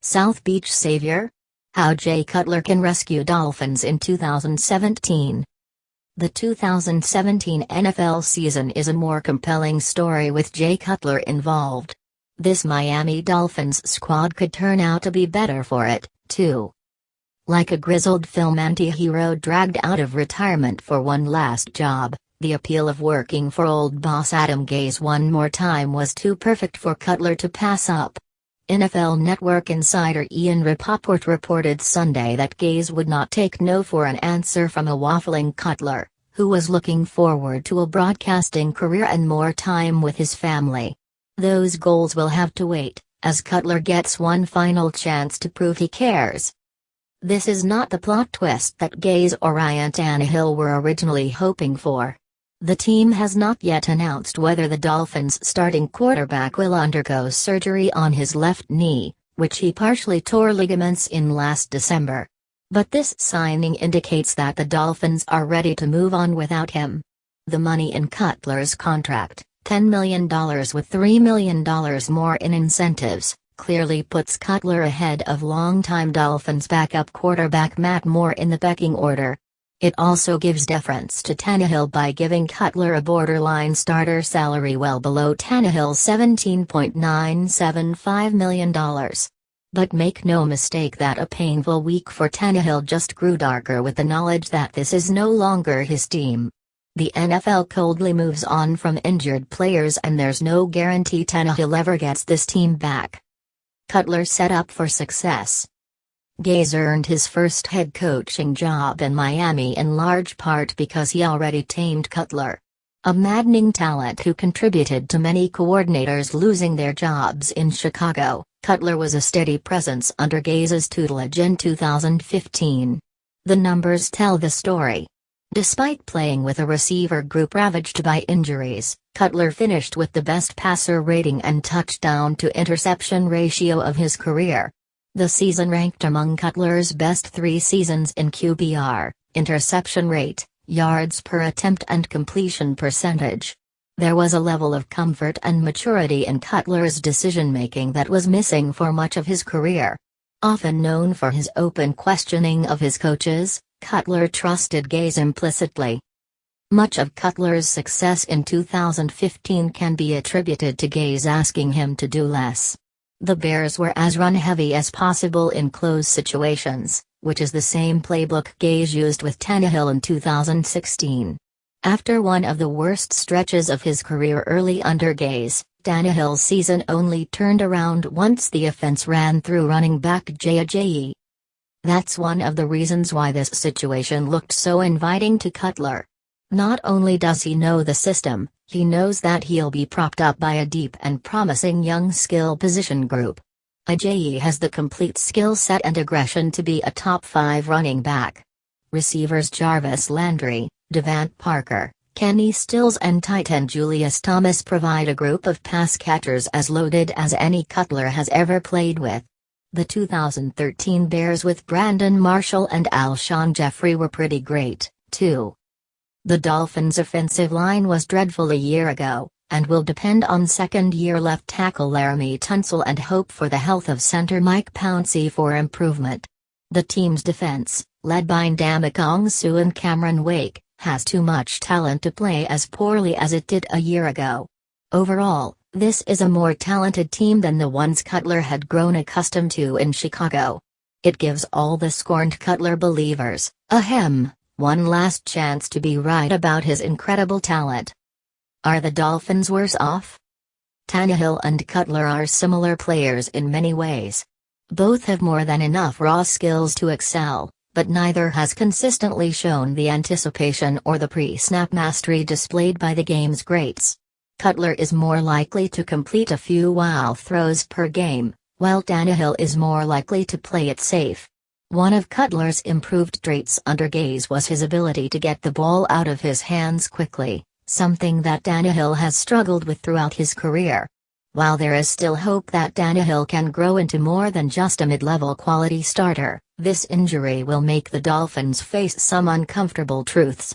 South Beach savior? How Jay Cutler can rescue Dolphins in 2017. The 2017 NFL season is a more compelling story with Jay Cutler involved. This Miami Dolphins squad could turn out to be better for it, too. Like a grizzled film anti-hero dragged out of retirement for one last job, the appeal of working for old boss Adam Gase one more time was too perfect for Cutler to pass up. NFL Network insider Ian Rapoport reported Sunday that Gase would not take no for an answer from a waffling Cutler, who was looking forward to a broadcasting career and more time with his family. Those goals will have to wait, as Cutler gets one final chance to prove he cares. This is not the plot twist that Gase or Ryan Tannehill were originally hoping for. The team has not yet announced whether the Dolphins' starting quarterback will undergo surgery on his left knee, which he partially tore ligaments in last December. But this signing indicates that the Dolphins are ready to move on without him. The money in Cutler's contract, $10 million with $3 million more in incentives, clearly puts Cutler ahead of longtime Dolphins backup quarterback Matt Moore in the pecking order. It also gives deference to Tannehill by giving Cutler a borderline starter salary well below Tannehill's $17.975 million. But make no mistake that a painful week for Tannehill just grew darker with the knowledge that this is no longer his team. The NFL coldly moves on from injured players and there's no guarantee Tannehill ever gets this team back. Cutler set up for success. Gase earned his first head coaching job in Miami in large part because he already tamed Cutler. A maddening talent who contributed to many coordinators losing their jobs in Chicago, Cutler was a steady presence under Gase's tutelage in 2015. The numbers tell the story. Despite playing with a receiver group ravaged by injuries, Cutler finished with the best passer rating and touchdown-to-interception ratio of his career. The season ranked among Cutler's best 3 seasons in QBR, interception rate, yards per attempt and completion percentage. There was a level of comfort and maturity in Cutler's decision-making that was missing for much of his career. Often known for his open questioning of his coaches, Cutler trusted Gase implicitly. Much of Cutler's success in 2015 can be attributed to Gase asking him to do less. The Bears were as run-heavy as possible in close situations, which is the same playbook Gase used with Tannehill in 2016. After one of the worst stretches of his career early under Gase, Tannehill's season only turned around once the offense ran through running back Jay Cutler. That's one of the reasons why this situation looked so inviting to Cutler. Not only does he know the system, he knows that he'll be propped up by a deep and promising young skill position group. Ajayi has the complete skill set and aggression to be a top 5 running back. Receivers Jarvis Landry, Devant Parker, Kenny Stills and tight end Julius Thomas provide a group of pass catchers as loaded as any Cutler has ever played with. The 2013 Bears with Brandon Marshall and Alshon Jeffrey were pretty great, too. The Dolphins' offensive line was dreadful a year ago, and will depend on second-year left tackle Laramie Tunsil and hope for the health of center Mike Pouncey for improvement. The team's defense, led by Ndamukong Suh and Cameron Wake, has too much talent to play as poorly as it did a year ago. Overall, this is a more talented team than the ones Cutler had grown accustomed to in Chicago. It gives all the scorned Cutler believers, one last chance to be right about his incredible talent. Are the Dolphins worse off? Tannehill and Cutler are similar players in many ways. Both have more than enough raw skills to excel, but neither has consistently shown the anticipation or the pre-snap mastery displayed by the game's greats. Cutler is more likely to complete a few wow throws per game, while Tannehill is more likely to play it safe. One of Cutler's improved traits under Gase was his ability to get the ball out of his hands quickly, something that Tannehill has struggled with throughout his career. While there is still hope that Tannehill can grow into more than just a mid-level quality starter, this injury will make the Dolphins face some uncomfortable truths.